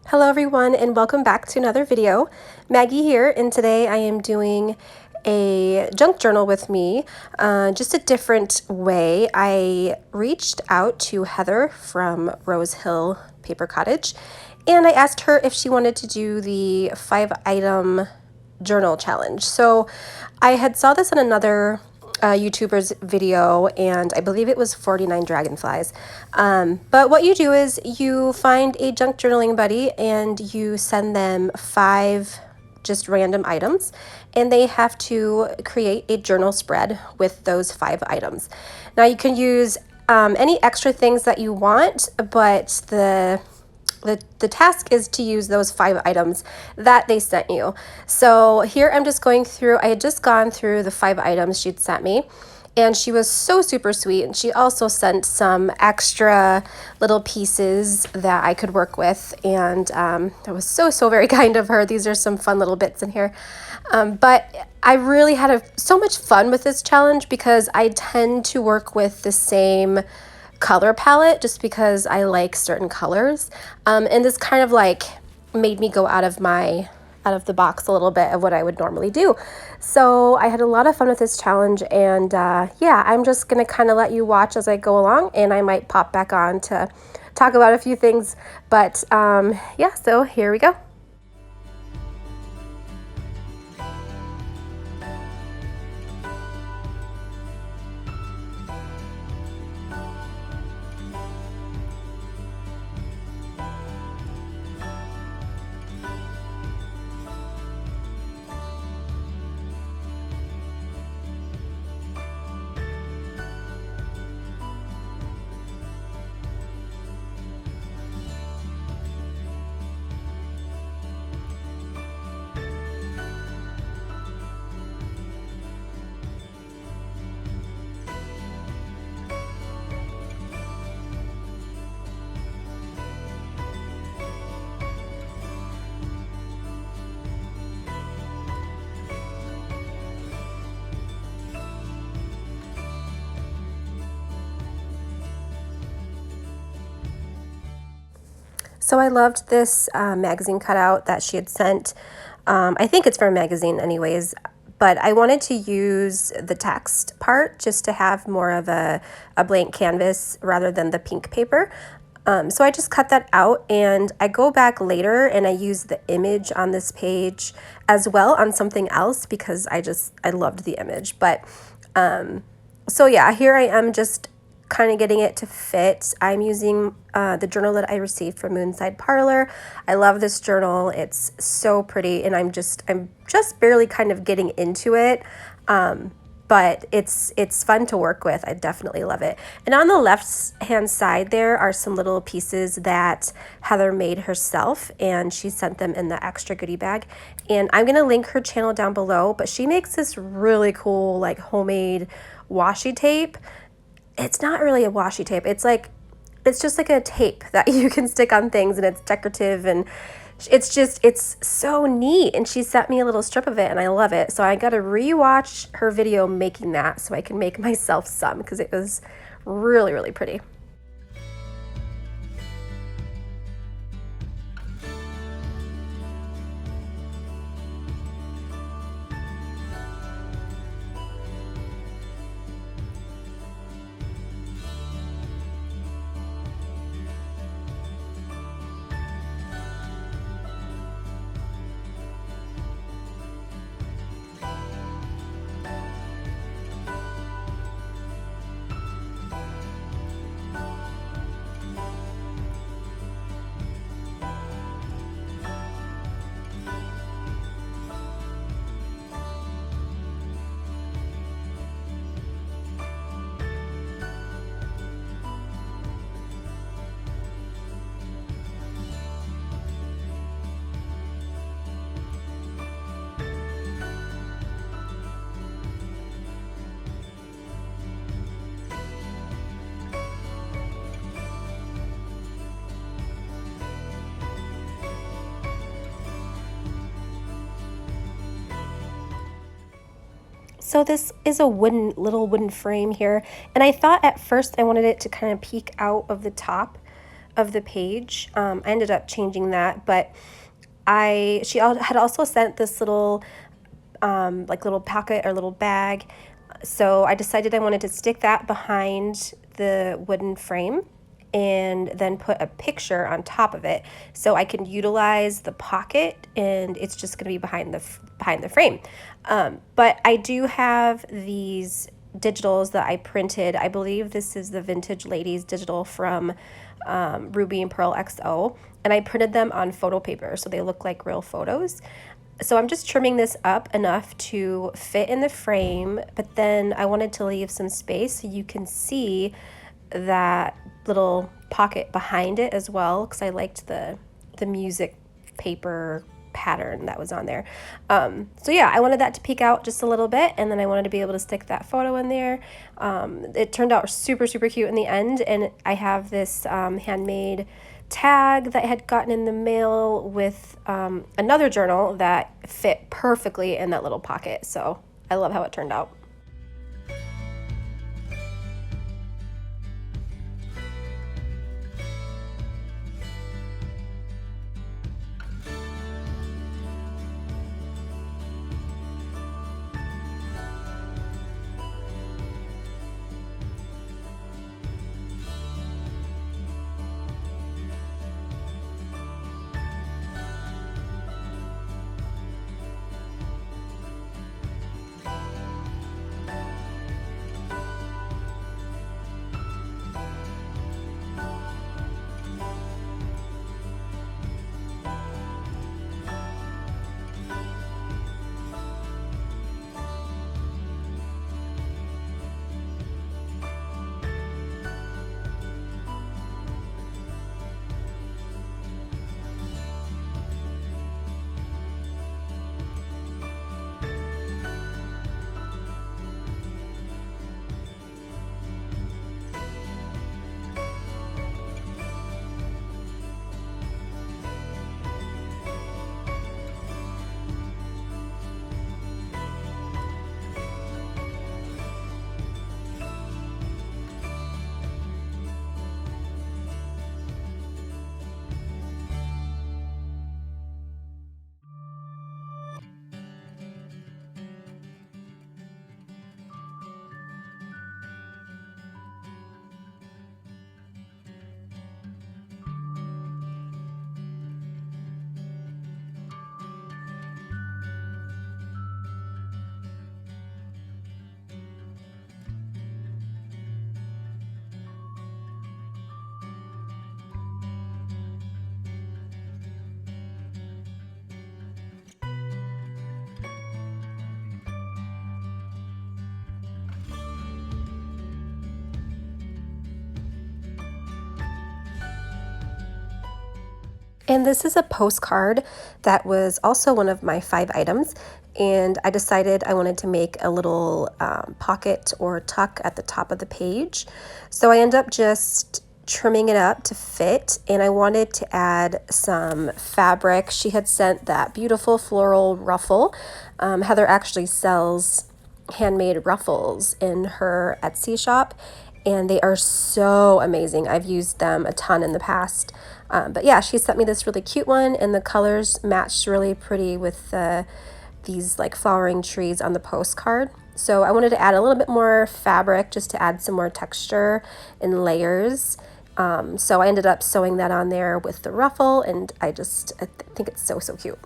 Hello everyone and welcome back to another video. Maggie here, and today I am doing a junk journal with me, just a different way. I reached out to Heather from RoseHill Paper Cottage and I asked her if she wanted to do the 5-item journal challenge. So I had saw this in another YouTuber's video, and I believe it was 49 dragonflies. But what you do is you find a junk journaling buddy and you send them 5 just random items, and they have to create a journal spread with those 5 items. Now you can use any extra things that you want, but the task is to use those 5 items that they sent you. So here I'm just going through, I had just gone through the 5 items she'd sent me, and she was so super sweet, and she also sent some extra little pieces that I could work with, and that was so very kind of her. These are some fun little bits in here. But I really had so much fun with this challenge because I tend to work with the same color palette just because I like certain colors, and this kind of like made me go out of the box a little bit of what I would normally do. So I had a lot of fun with this challenge, and yeah, I'm just gonna kind of let you watch as I go along, and I might pop back on to talk about a few things, but yeah, so here we go. So I loved this magazine cutout that she had sent. I think it's from a magazine anyways, but I wanted to use the text part just to have more of a blank canvas rather than the pink paper. So I just cut that out, and I go back later and I use the image on this page as well on something else because I loved the image. But so yeah, here I am just kind of getting it to fit. I'm using the journal that I received from Moonside Parlor. I love this journal. It's so pretty, and I'm just barely kind of getting into it. But it's fun to work with. I definitely love it. And on the left hand side there are some little pieces that Heather made herself, and she sent them in the extra goodie bag. And I'm gonna link her channel down below, but she makes this really cool like homemade washi tape. It's not really a washi tape. It's just like a tape that you can stick on things, and it's decorative, and it's so neat. And she sent me a little strip of it, and I love it. So I got to rewatch her video making that so I can make myself some, because it was really pretty. So this is a little wooden frame here, and I thought at first I wanted it to kind of peek out of the top of the page. I ended up changing that, but she had also sent this little like little pocket or little bag. So I decided I wanted to stick that behind the wooden frame and then put a picture on top of it so I can utilize the pocket, and it's just going to be behind the frame. But I do have these digitals that I printed. I believe this is the Vintage Ladies digital from Ruby and Pearl XO, and I printed them on photo paper so they look like real photos. So I'm just trimming this up enough to fit in the frame, but then I wanted to leave some space so you can see that little pocket behind it as well, because I liked the music paper pattern that was on there. So yeah, I wanted that to peek out just a little bit, and then I wanted to be able to stick that photo in there. It turned out super cute in the end, and I have this handmade tag that I had gotten in the mail with another journal that fit perfectly in that little pocket. So I love how it turned out. And this is a postcard that was also one of my 5 items, and I decided I wanted to make a little pocket or tuck at the top of the page. So I end up just trimming it up to fit, and I wanted to add some fabric. She had sent that beautiful floral ruffle. Heather actually sells handmade ruffles in her Etsy shop, and they are so amazing. I've used them a ton in the past. But yeah, she sent me this really cute one, and the colors matched really pretty with these like flowering trees on the postcard. So I wanted to add a little bit more fabric just to add some more texture and layers. So I ended up sewing that on there with the ruffle, and I think it's so cute.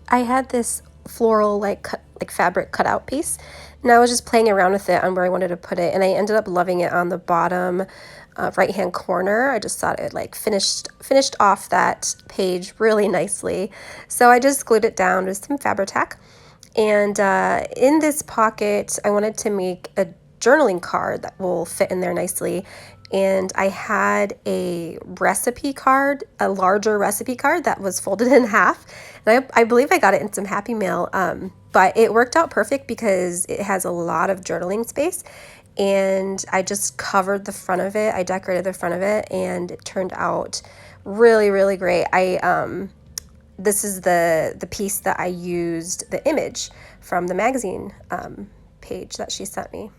I had this floral like fabric cutout piece, and I was just playing around with it on where I wanted to put it, and I ended up loving it on the bottom right hand corner. I just thought it like finished off that page really nicely. So I just glued it down with some Fabri-Tac. And in this pocket, I wanted to make a journaling card that will fit in there nicely. And I had a recipe card, a larger recipe card that was folded in half. And I believe I got it in some Happy Mail, but it worked out perfect because it has a lot of journaling space. And I just covered the front of it. I decorated the front of it, and it turned out really, really great. This is the piece that I used the image from the magazine page that she sent me.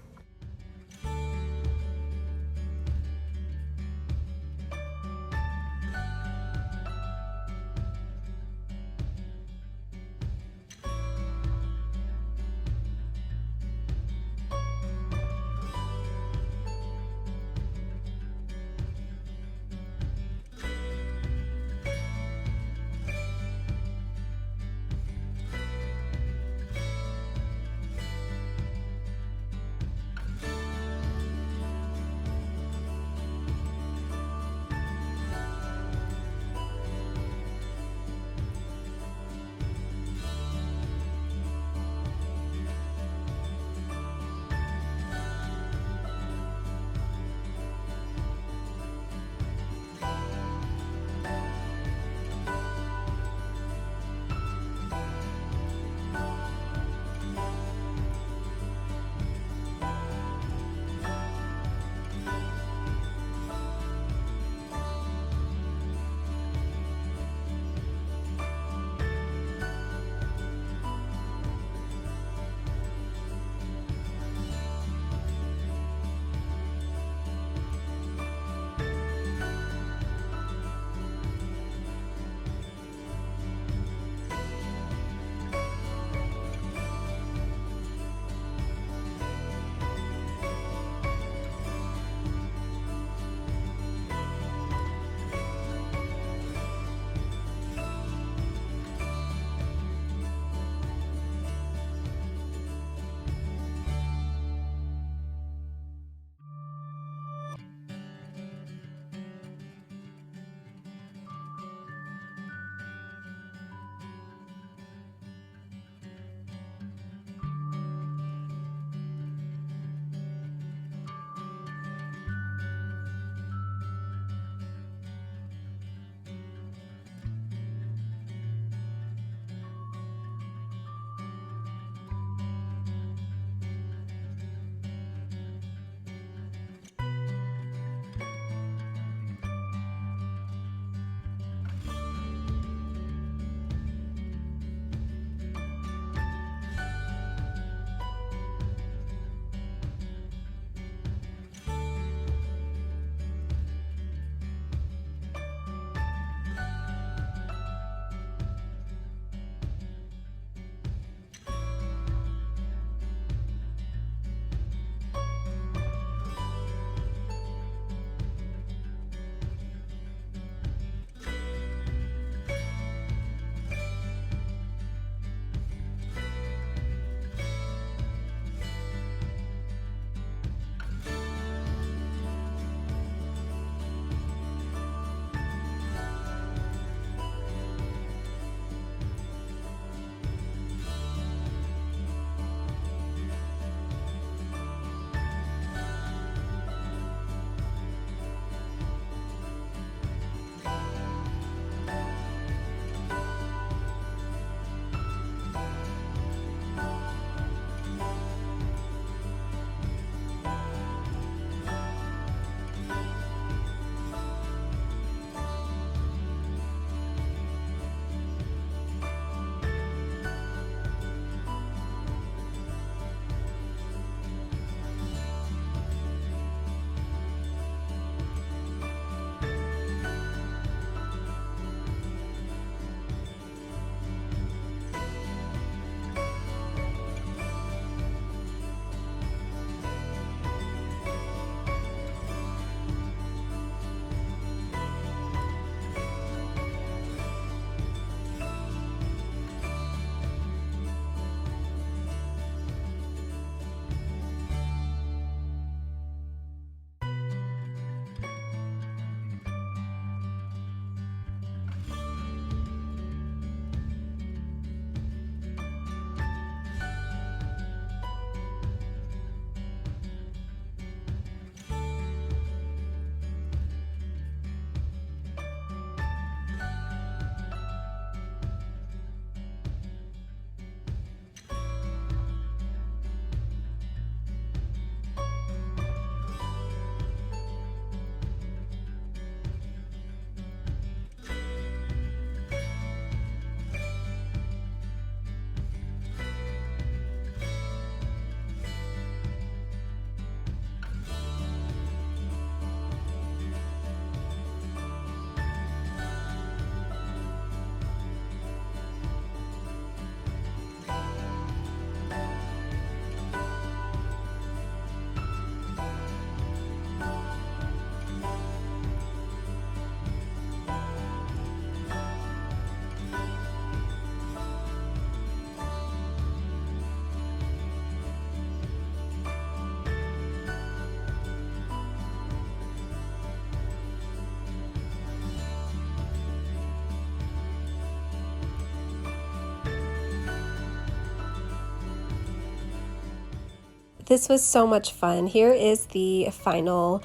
this was so much fun. Here is the final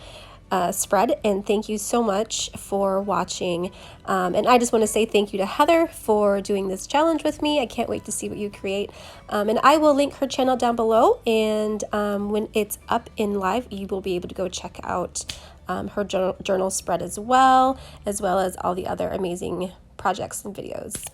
spread, and thank you so much for watching. And I just want to say thank you to Heather for doing this challenge with me. I can't wait to see what you create. And I will link her channel down below, and when it's up in live, you will be able to go check out her journal spread as well as all the other amazing projects and videos.